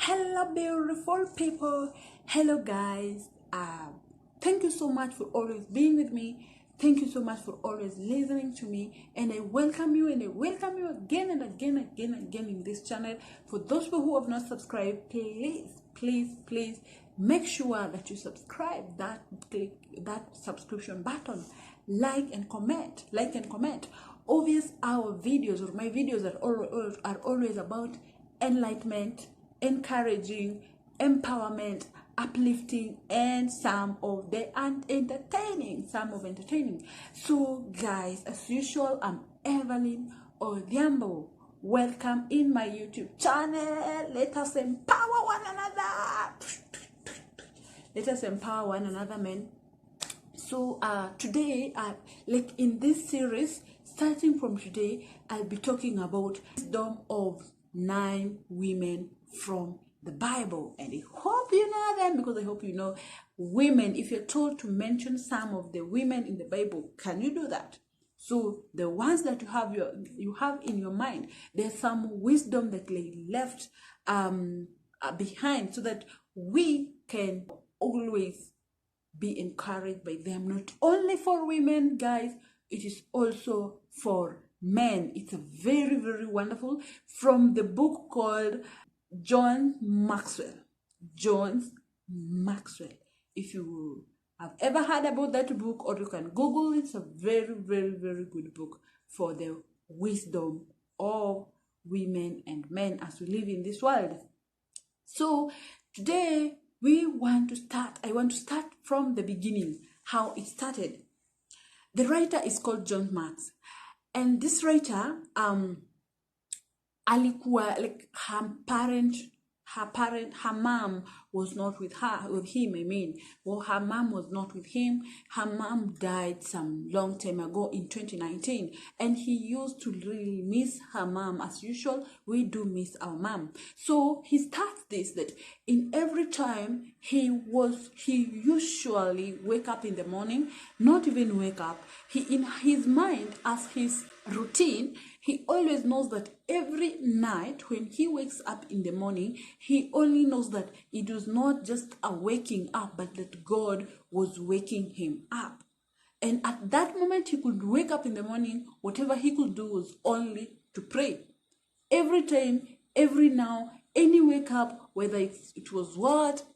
Hello beautiful people. Hello guys. Thank you so much for always being with me. Thank you so much for always listening to me, and I welcome you again and again in this channel. For those people who have not subscribed, please make sure that you subscribe, click that subscription button, like and comment. Obviously our videos or my videos are always about enlightenment, encouraging, empowerment, uplifting, and some of entertaining. So guys, as usual, I'm Everline Odhiambo. Welcome in my YouTube channel. Let us empower one another. Man. So today, like in this series, starting from today, I'll be talking about wisdom of 9 women from the Bible, and I hope you know them, because I hope you know women. If you're told to mention some of the women in the Bible, can you do that? So the ones that you have in your mind, there's some wisdom that they left behind, so that we can always be encouraged by them. Not only for women, guys, it is also for men. It's a very wonderful, from the book called John Maxwell. If you have ever heard about that book, or you can Google it, it's a very good book for the wisdom of women and men as we live in this world. So today I want to start from the beginning, how it started. The writer is called John Marx, and this writer alikuwa like her mom was not with him. Her mom was not with him. Her mom died some long time ago in 2019, and he used to really miss her mom. As usual, we do miss our mom. So he starts this, that in every time he usually wake up in the morning, not even wake up, he in his mind, as his routine, he always knows that every night when he wakes up in the morning, he only knows that it was not just a waking up, but that God was waking him up. And at that moment he could wake up in the morning, whatever he could do was only to pray. Every time, every now, any wake up, whether it was what,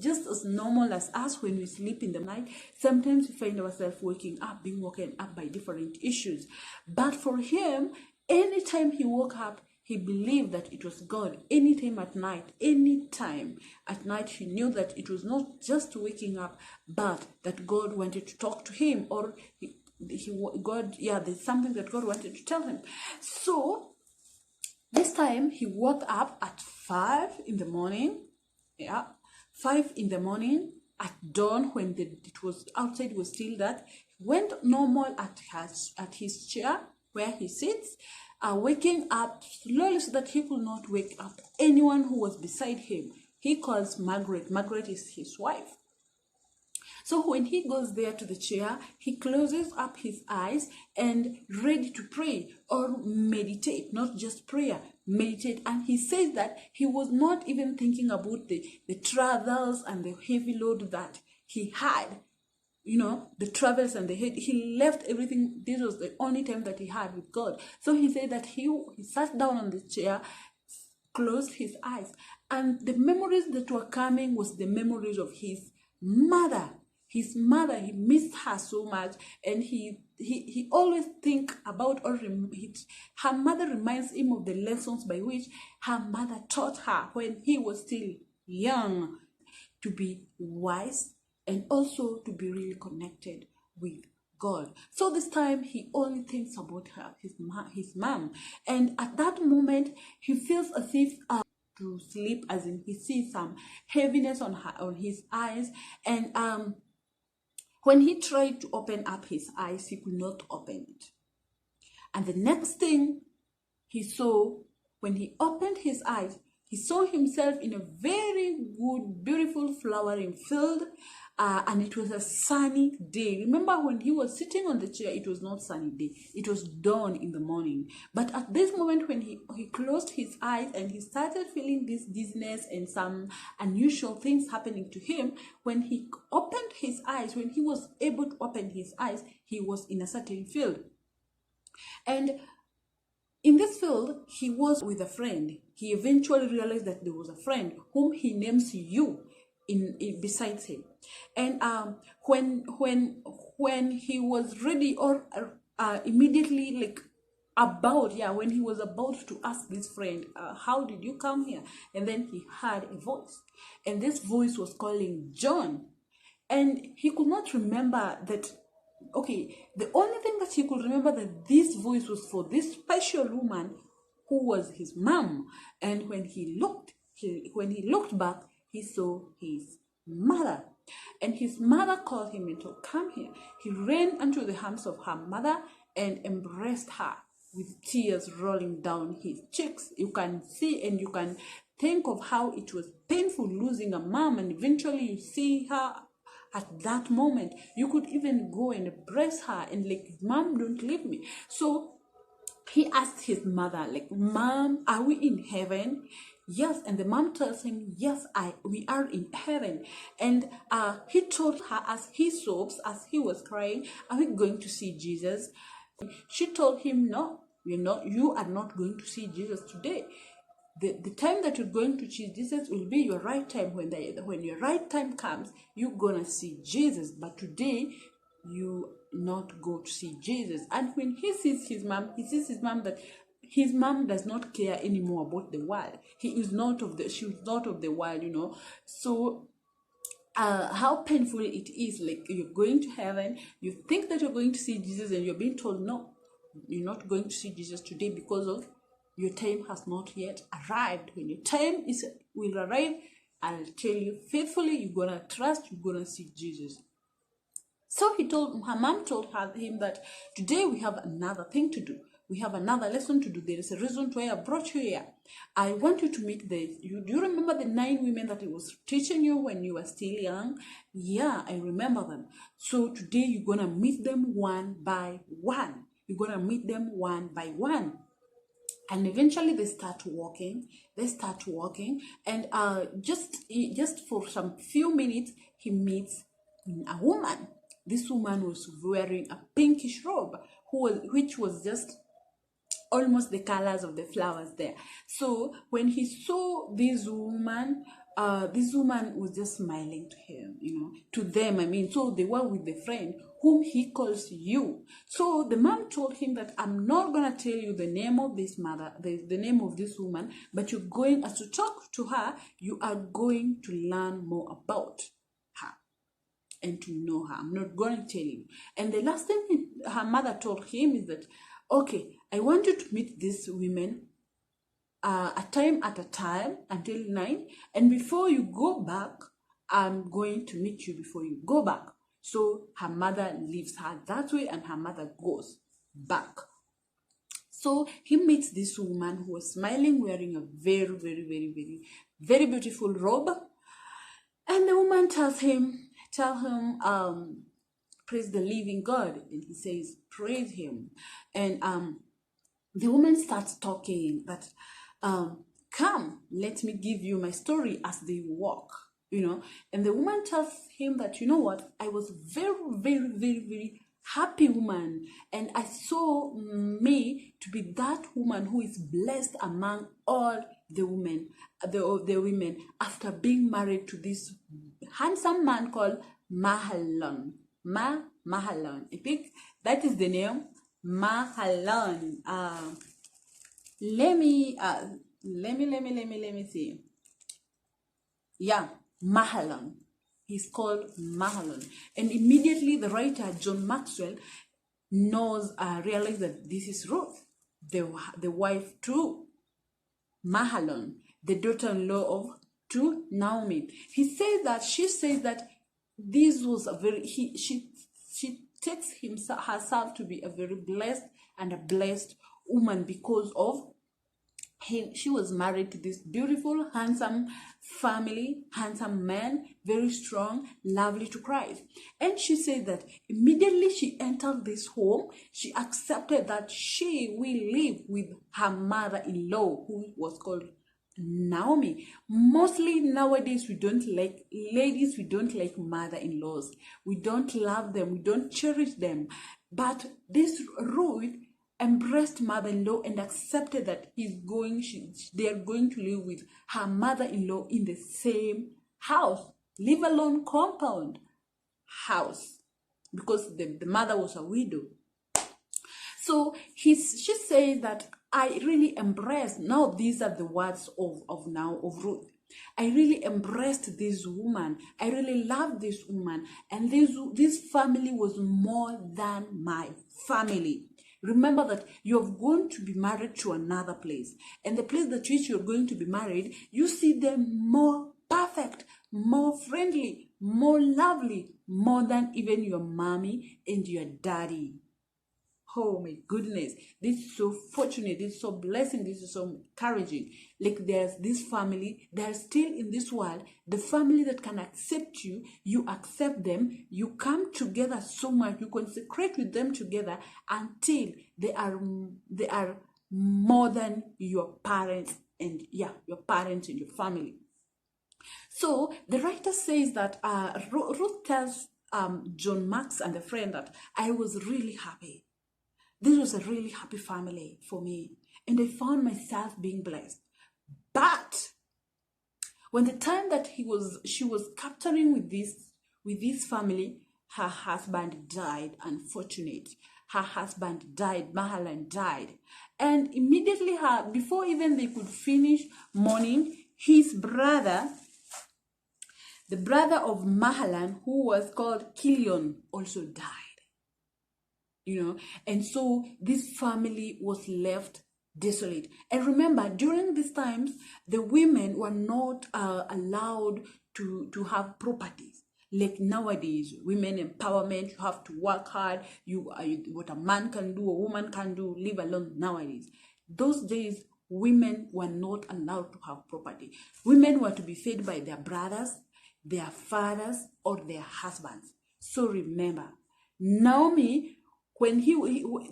just as normal as us when we sleep in the night, sometimes we find ourselves being woken up by different issues. But for him, anytime he woke up, he believed that it was God. Anytime at night, he knew that it was not just waking up, but that God wanted to talk to him, or there's something that God wanted to tell him. So this time he woke up at 5 in the morning. 5 in the morning at dawn, when it was outside was still dark. He went normal at his chair where he sits, waking up slowly so that he could not wake up anyone who was beside him. He calls Margaret. Margaret is his wife. So when he goes there to the chair, he closes up his eyes and ready to pray or meditate, not just prayer, meditate. And he says that he was not even thinking about the travels and the heavy load that he had. The travels and he left everything. This was the only time that he had with God. So he said that he sat down on the chair, closed his eyes, and the memories that were coming was the memories of his mother. He missed her so much, and he always think about, her mother reminds him of the lessons by which her mother taught her when he was still young, to be wise and also to be really connected with God. So this time he only thinks about his mom, and at that moment he feels as if to sleep, as in he sees some heaviness on his eyes, and when he tried to open up his eyes, he could not open it. And the next thing he saw, when he opened his eyes, He saw himself in a very good, beautiful, flowering field, and it was a sunny day. Remember, when he was sitting on the chair, it was not sunny day. It was dawn in the morning. But at this moment, when he closed his eyes and he started feeling this dizziness and some unusual things happening to him, when he opened his eyes, when he was able to open his eyes, he was in a certain field. And in this field, he was with a friend. He eventually realized that there was a friend whom he names you in besides him. And when he was ready, or immediately, like when he was about to ask this friend, how did you come here? And then he heard a voice, and this voice was calling John, and he could not remember that. Okay, the only thing that he could remember, that this voice was for this special woman who was his mom. And when he looked back, he saw his mother. And his mother called him and told, come here. He ran into the arms of her mother and embraced her with tears rolling down his cheeks. You can see and you can think of how it was painful losing a mom, and eventually you see her at that moment. You could even go and embrace her and like, mom, don't leave me. So he asked his mother, like, mom, are we in heaven? Yes. And the mom tells him, yes, we are in heaven. And he told her, as he sobs, as he was crying, are we going to see Jesus? She told him, no, you are not going to see Jesus today. The time that you're going to see Jesus will be your right time. When your right time comes, you're gonna see Jesus. But today, you not go to see Jesus. And when he sees his mom, that his mom does not care anymore about the world. She is not of the world, So how painful it is. Like, you're going to heaven, you think that you're going to see Jesus, and you're being told, no, you're not going to see Jesus today because of your time has not yet arrived. When your time will arrive, I'll tell you faithfully, you're gonna trust, you're gonna see Jesus. So her mom told him that today we have another thing to do. We have another lesson to do. There is a reason why I brought you here. I want you to meet do you remember the 9 women that I was teaching you when you were still young? Yeah, I remember them. So today you're gonna meet them one by one. You're gonna meet them one by one. And eventually they start walking, and just for some few minutes, he meets a woman. This woman was wearing a pinkish robe, which was just almost the colors of the flowers there. So when he saw this woman was just smiling to him, to them, so they were with the friend whom he calls you. So the mom told him that, I'm not gonna tell you the name of this mother, the name of this woman, but you're going, as to talk to her, you are going to learn more about her and to know her. I'm not going to tell you. And the last thing her mother told him is that, okay, I want you to meet these women a time at a time until 9, and before you go back, I'm going to meet you before you go back. So her mother leaves her that way, and her mother goes back. So he meets this woman who was smiling, wearing a very, very, very, very, very beautiful robe, and the woman tell him, praise the living God, and he says, praise him. And the woman starts talking that, come, let me give you my story, as they walk, and the woman tells him that, you know what, I was very, very, very, very happy woman, and I saw me to be that woman who is blessed among all the women, the women, after being married to this handsome man called Mahalon. Mahalon. I think that is the name, Mahalon. Let me see. Yeah, Mahalon. He's called Mahalon. And immediately the writer, John Maxwell, realized that this is Ruth, the wife to Mahalon, the daughter-in-law to Naomi. She says that this was she takes herself to be a very blessed and a blessed woman because of she was married to this beautiful, handsome family, handsome man, very strong, lovely to Christ. And she said that immediately she entered this home, she accepted that she will live with her mother-in-law, who was called Naomi. Mostly nowadays we don't like ladies, we don't like mother-in-laws, we don't love them, we don't cherish them. But this Ruth embraced mother-in-law and accepted that they are going to live with her mother-in-law in the same house, live alone compound house, because the mother was a widow. So she says that I really embraced, now these are the words of Ruth. I really embraced this woman. I really loved this woman. And this family was more than my family. Remember that you're going to be married to another place. And the place that which you're going to be married, you see them more perfect, more friendly, more lovely, more than even your mommy and your daddy. Oh my goodness, this is so fortunate, this is so blessing, this is so encouraging. Like there's this family, they're still in this world, the family that can accept you, you accept them, you come together so much, you consecrate with them together until they are more than your parents and your parents and your family. So the writer says that Ruth tells John Marks and a friend that I was really happy. This was a really happy family for me, and I found myself being blessed. But when the time that she was capturing with this family, her husband died. Unfortunate, her husband died. Mahalan died, and immediately before even they could finish mourning, his brother, the brother of Mahalan, who was called Kilion, also died. And so this family was left desolate. And remember, during these times, the women were not allowed to have properties. Like nowadays, women empowerment, you have to work hard, what a man can do, a woman can do, live alone nowadays. Those days, women were not allowed to have property. Women were to be fed by their brothers, their fathers, or their husbands. So remember, Naomi, when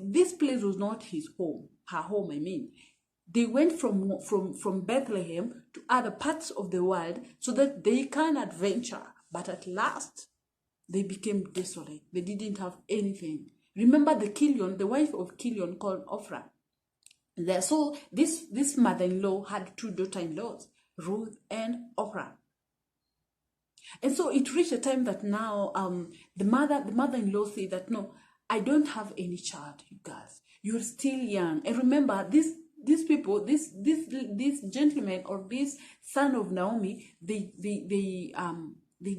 this place was not his home, her home, I mean. They went from Bethlehem to other parts of the world so that they can adventure. But at last, they became desolate. They didn't have anything. Remember the wife of Kilion called Ophrah. So this mother-in-law had two daughter-in-laws, Ruth and Ophrah. And so it reached a time that now the mother-in-law said that, no, I don't have any child, you guys. You're still young. And remember, these people, this gentleman or this son of Naomi, they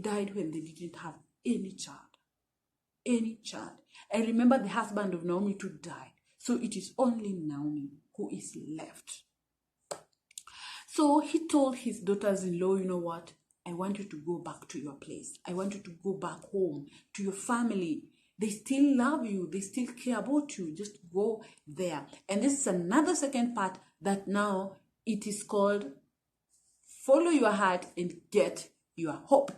died when they didn't have any child. Any child. And remember, the husband of Naomi too died. So it is only Naomi who is left. So he told his daughters-in-law, you know what? I want you to go back to your place. I want you to go back home to your family. They still love you. They still care about you. Just go there. And this is another second part that now it is called follow your heart and get your hope.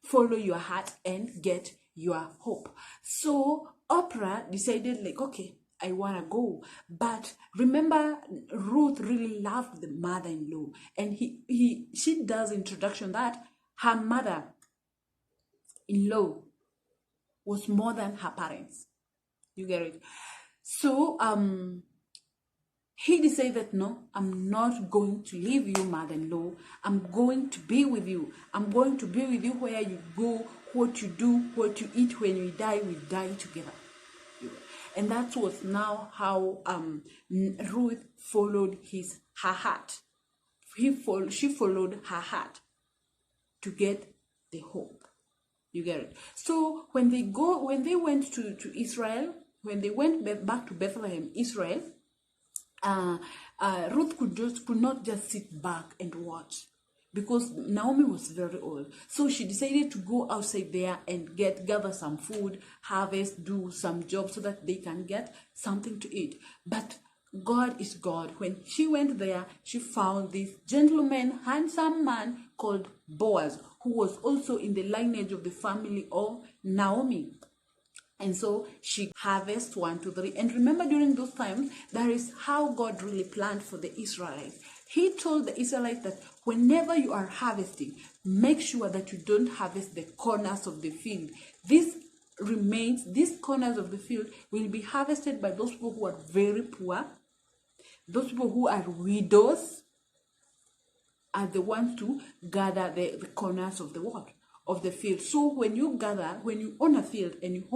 Follow your heart and get your hope. So Ophrah decided like, okay, I want to go. But remember, Ruth really loved the mother-in-law. And she does introduction that her mother-in-law was more than her parents. You get it? So he decided that no, I'm not going to leave you, mother-in-law. I'm going to be with you. I'm going to be with you where you go, what you do, what you eat. When we die together. And that was now how Ruth followed her heart. She followed her heart to get the hope. You get it? So when they went to Israel, when they went back to Bethlehem, Israel, Ruth could not just sit back and watch, because Naomi was very old. So she decided to go outside there and gather some food, harvest, do some jobs so that they can get something to eat. But God is God. When she went there, she found this gentleman, handsome man called Boaz, who was also in the lineage of the family of Naomi. And so she harvests 1, 2, 3. And remember, during those times, that is how God really planned for the Israelites. He told the Israelites that whenever you are harvesting, make sure that you don't harvest the corners of the field. These corners of the field will be harvested by those people who are very poor. Those people who are widows are the ones to gather the corners of the field. So when you own a field and you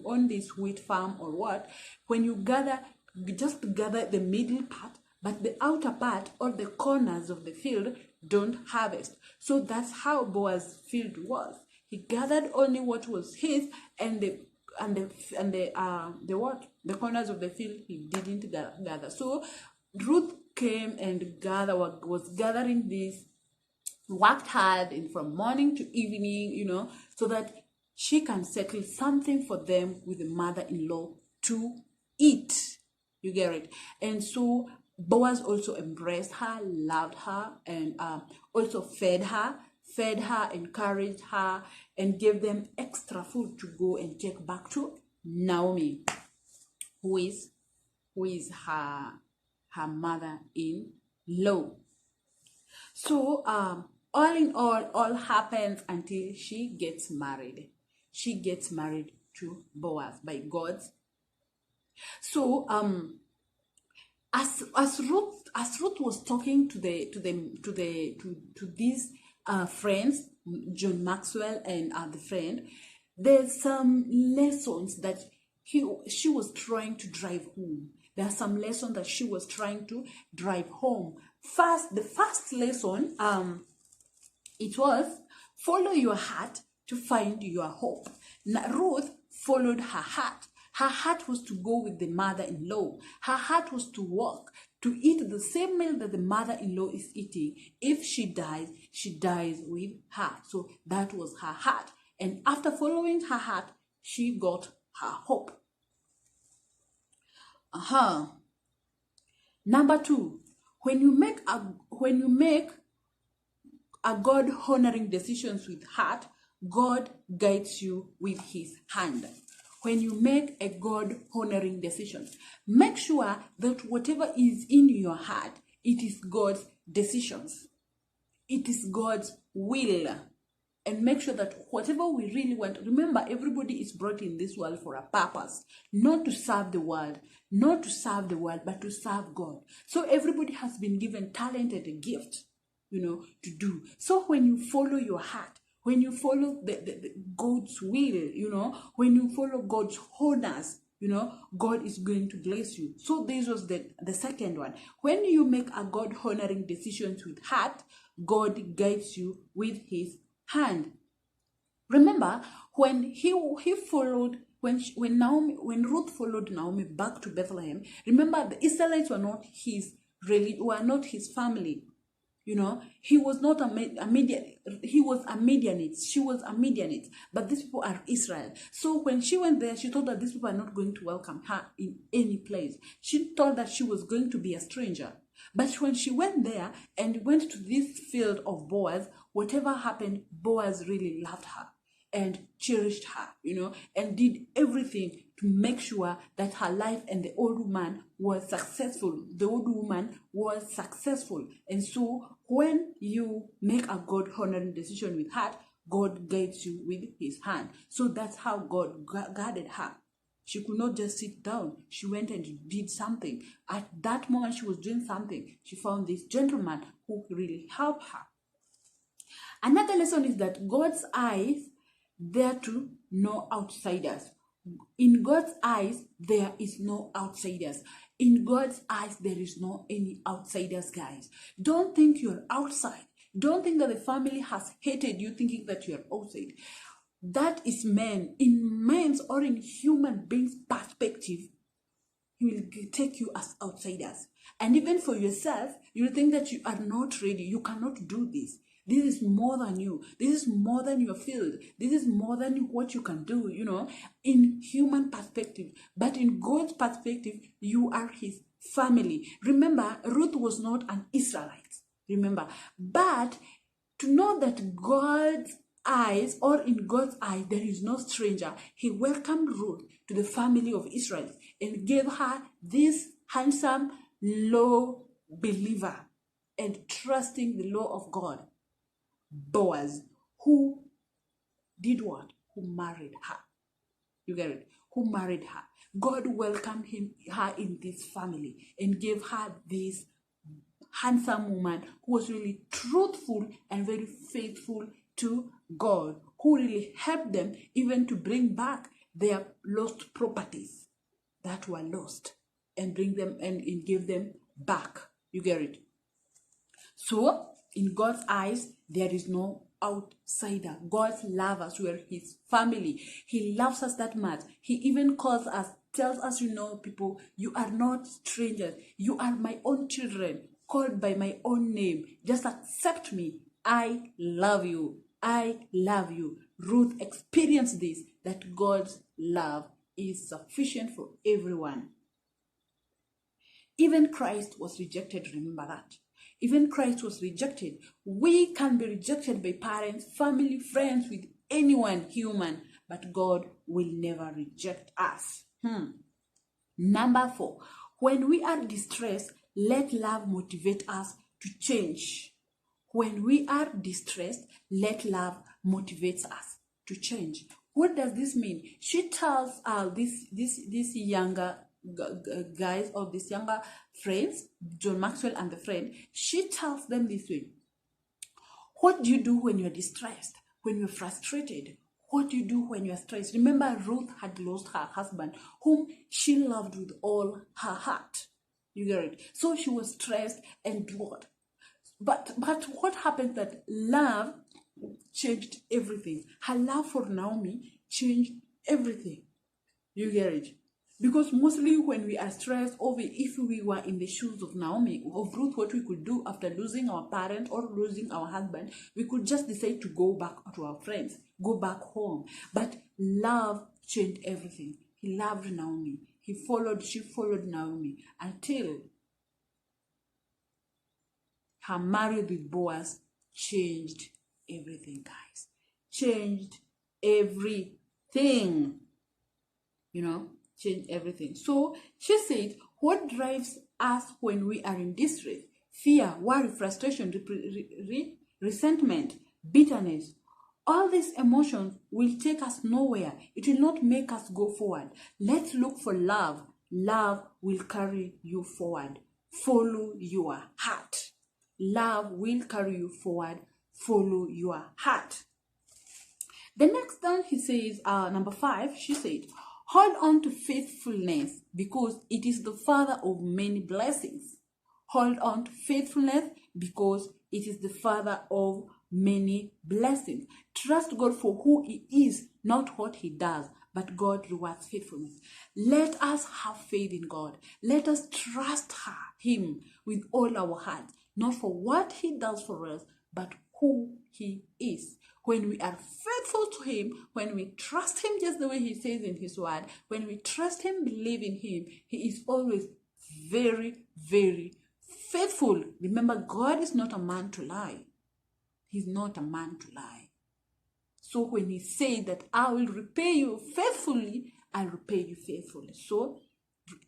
own this wheat farm or what, when you gather, just gather the middle part, but the outer part or the corners of the field don't harvest. So that's how Boaz's field was. He gathered only what was his, and the corners of the field he didn't gather. So Ruth came and was gathering this, worked hard and from morning to evening, so that she can settle something for them with the mother-in-law to eat. You get it? And so Boaz also embraced her, loved her, and also fed her, encouraged her, and gave them extra food to go and take back to Naomi, who is her mother-in-law. So all in all happens until she gets married. She gets married to Boaz by God's. So as Ruth was talking to these friends, John Maxwell and the friend, there's some lessons that she was trying to drive home. There are some lessons that she was trying to drive home. The first lesson, it was follow your heart to find your hope. Now, Ruth followed her heart. Her heart was to go with the mother-in-law. Her heart was to walk, to eat the same meal that the mother-in-law is eating. If she dies with her. So that was her heart. And after following her heart, she got her hope. Number 2, when you make a God-honoring decisions with heart, God guides you with his hand. When you make a God-honoring decision, make sure that whatever is in your heart, it is God's decisions. It is God's will. And make sure that whatever we really want, remember, everybody is brought in this world for a purpose, not to serve the world, but to serve God. So everybody has been given talent and a gift, to do. So when you follow your heart, when you follow the God's will, when you follow God's honors, God is going to bless you. So this was the second one. When you make a God-honoring decisions with heart, God guides you with his hand. Remember, when Ruth followed Naomi back to Bethlehem, remember the Israelites were not his family. He was not a Midianite. He was a Midianite. She was a Midianite. But these people are Israel. So when she went there, she thought that these people are not going to welcome her in any place. She thought that she was going to be a stranger. But when she went there and went to this field of Boaz, whatever happened, Boaz really loved her and cherished her, and did everything to make sure that her life and the old woman was successful. The old woman was successful. And so when you make a God-honoring decision with heart, God guides you with his hand. So that's how God guided her. She could not just sit down. She went and did something. At that moment she was doing something, she found this gentleman who really helped her. Another lesson is that God's eyes, there to no outsiders. In God's eyes, there is no outsiders. In God's eyes, there is no any outsiders, guys. Don't think you're outside. Don't think that the family has hated you thinking that you're outside. That is man. In man's or in human beings' perspective, he will take you as outsiders. And even for yourself, you will think that you are not ready. You cannot do this. This is more than you. This is more than your field. This is more than what you can do, in human perspective. But in God's perspective, you are his family. Remember, Ruth was not an Israelite. Remember, but to know that God's eyes, or in God's eyes, there is no stranger, he welcomed Ruth to the family of Israel and gave her this handsome law believer and trusting the law of God, Boaz, who did what? Who married her. You get it? Who married her. God welcomed her in this family and gave her this handsome woman who was really truthful and very faithful to God, who really helped them even to bring back their lost properties that were lost and bring them and give them back. You get it? So, in God's eyes, there is no outsider. God loves us. We are his family. He loves us that much. He even calls us, tells us, people, you are not strangers. You are my own children, called by my own name. Just accept me. I love you. I love you. Ruth experienced this, that God's love is sufficient for everyone. Even Christ was rejected, remember that. Even Christ was rejected. We can be rejected by parents, family, friends, with anyone human, but God will never reject us. Number 4, when we are distressed, let love motivate us to change. When we are distressed, let love motivate us to change. What does this mean? She tells this younger guys, or these younger friends, John Maxwell and the friend, she tells them this way: what do you do when you're distressed, when you're frustrated? What do you do when you're stressed? Remember, Ruth had lost her husband, whom she loved with all her heart. You get it? So she was stressed and what? But what happened, that love changed everything. Her love for Naomi changed everything. You get it? Because mostly when we are stressed, or if we were in the shoes of Naomi, of Ruth, what we could do after losing our parent or losing our husband, we could just decide to go back to our friends, go back home. But love changed everything. He loved Naomi. She followed Naomi until her marriage with Boaz changed everything, guys. Changed everything. Changed everything. So she said, what drives us when we are in distress? Fear, worry, frustration, resentment, bitterness. All these emotions will take us nowhere. It will not make us go forward. Let's look for love. Love will carry you forward. Follow your heart. Love will carry you forward. Follow your heart. The next one, he says, number 5, she said, hold on to faithfulness because it is the father of many blessings. Hold on to faithfulness because it is the father of many blessings. Trust God for who he is, not what he does, but God rewards faithfulness. Let us have faith in God. Let us trust him with all our heart, not for what he does for us, but who he is. When we are faithful to him, when we trust him just the way he says in his word, when we trust him, believe in him, he is always very, very faithful. Remember, God is not a man to lie. He's not a man to lie. So when he said that I will repay you faithfully, I'll repay you faithfully. So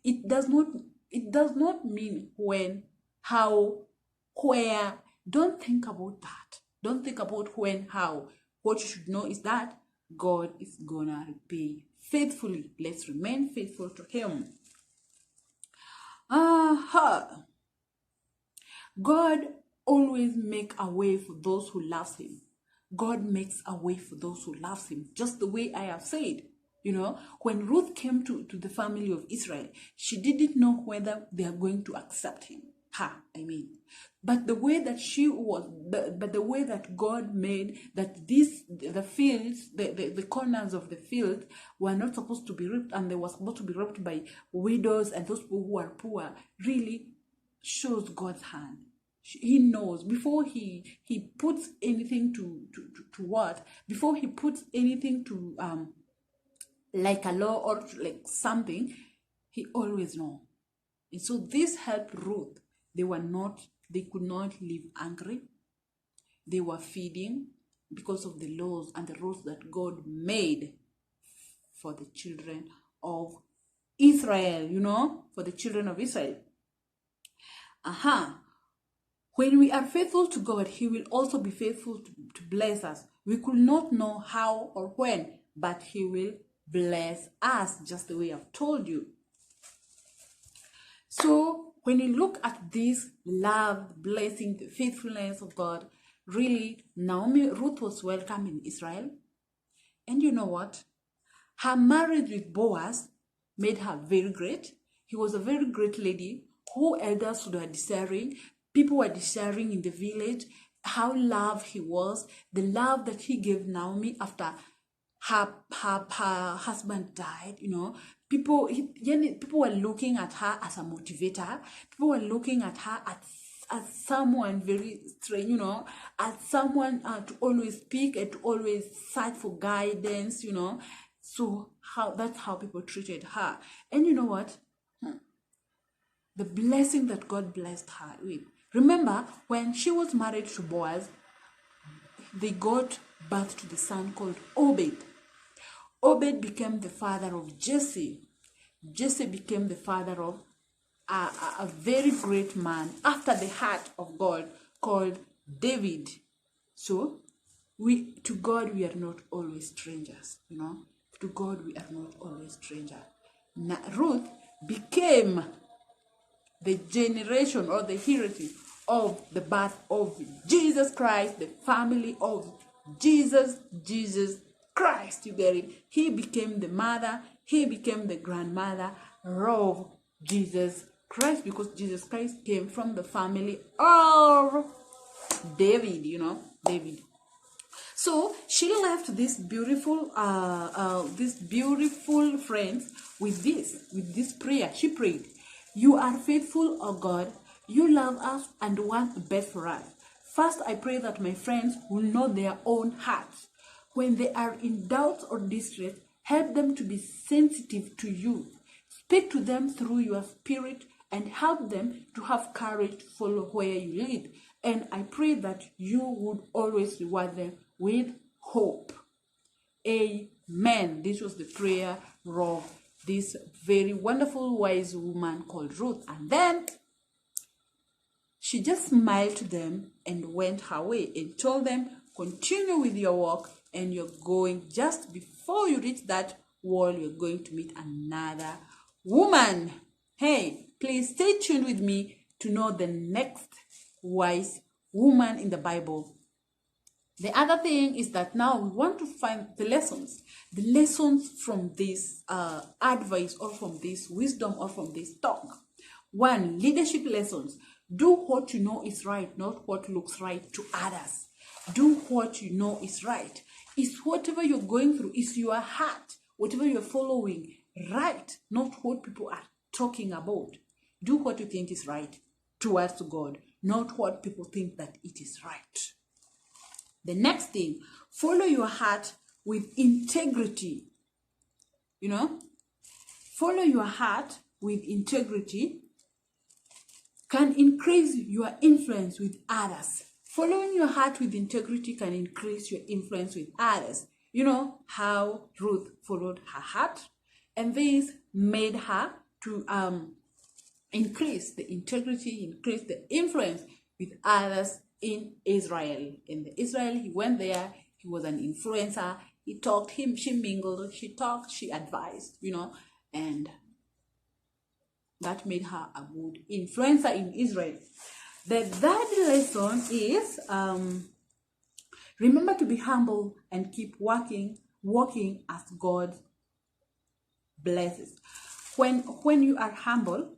it does not mean when, how, where. Don't think about that. Don't think about when, how. What you should know is that God is gonna repay faithfully. Let's remain faithful to him. God always makes a way for those who love him. God makes a way for those who love him. Just the way I have said. When Ruth came to the family of Israel, she didn't know whether they are going to accept him. But the way that she was, but the way that God made that the fields, the corners of the field were not supposed to be ripped, and they were supposed to be ripped by widows and those people who are poor, really shows God's hand. He knows before he puts anything to what, before he puts anything to like a law or like something, he always knows. And so this helped Ruth. They could not live angry. They were feeding because of the laws and the rules that God made for the children of Israel, for the children of Israel. When we are faithful to God, He will also be faithful to bless us. We could not know how or when, but He will bless us, just the way I've told you. So when you look at this love, blessing, the faithfulness of God, really, Ruth was welcome in Israel. And you know what? Her marriage with Boaz made her very great. He was a very great lady who elders were desiring. People were desiring in the village how loved he was, the love that he gave Naomi after her husband died. People were looking at her as a motivator. People were looking at her as someone very strange, as someone to always speak and to always search for guidance, So that's how people treated her. And you know what? The blessing that God blessed her with. Remember, when she was married to Boaz, they got birth to the son called Obed. Obed became the father of Jesse. Jesse became the father of a very great man after the heart of God called David. So, to God, we are not always strangers, To God, we are not always strangers. Ruth became the generation or the heritage of the birth of Jesus Christ, the family of Jesus Christ. You get it? He became the mother, he became the grandmother of Jesus Christ, because Jesus Christ came from the family of David, David. So she left this beautiful friends with this prayer. She prayed, "You are faithful, O God. You love us and want the best for us. First, I pray that my friends will know their own hearts. When they are in doubt or distress, help them to be sensitive to you. Speak to them through your spirit and help them to have courage to follow where you lead. And I pray that you would always reward them with hope." Amen. This was the prayer of this very wonderful, wise woman called Ruth. And then she just smiled to them and went her way and told them, "Continue with your work, and you're going, just before you reach that wall, you're going to meet another woman." Hey, please stay tuned with me to know the next wise woman in the Bible. The other thing is that now we want to find the lessons from this advice, or from this wisdom, or from this talk. 1, leadership lessons. Do what you know is right, not what looks right to others. Do what you know is right. Is whatever you're going through, is your heart, whatever you're following, right, not what people are talking about. Do what you think is right towards God, not what people think that it is right. The next thing, follow your heart with integrity. Follow your heart with integrity can increase your influence with others. Following your heart with integrity can increase your influence with others. You know how Ruth followed her heart, and this made her to increase the integrity, increase the influence with others in Israel. In Israel, he went there, he was an influencer, he talked, she mingled, she talked, she advised, and that made her a good influencer in Israel. The third lesson is remember to be humble and keep walking as God blesses. When you are humble,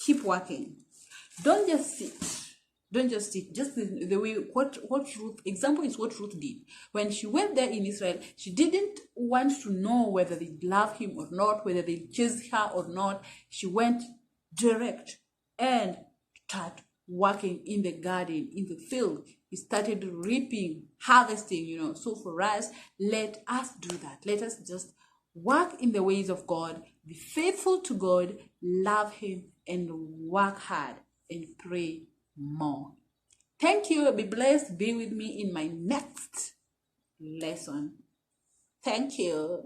keep working. Don't just sit. Just the way what Ruth, example is what Ruth did. When she went there in Israel, she didn't want to know whether they love him or not, whether they chased her or not. She went direct and started working in the garden, in the field. He started reaping, harvesting, So for us, let us do that. Let us just Walk in the ways of God, be faithful to God, love Him, and work hard and pray more. Thank you. Be blessed. Be with me in my next lesson. Thank you.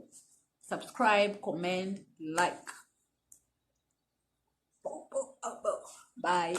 Subscribe, comment, like. Bye.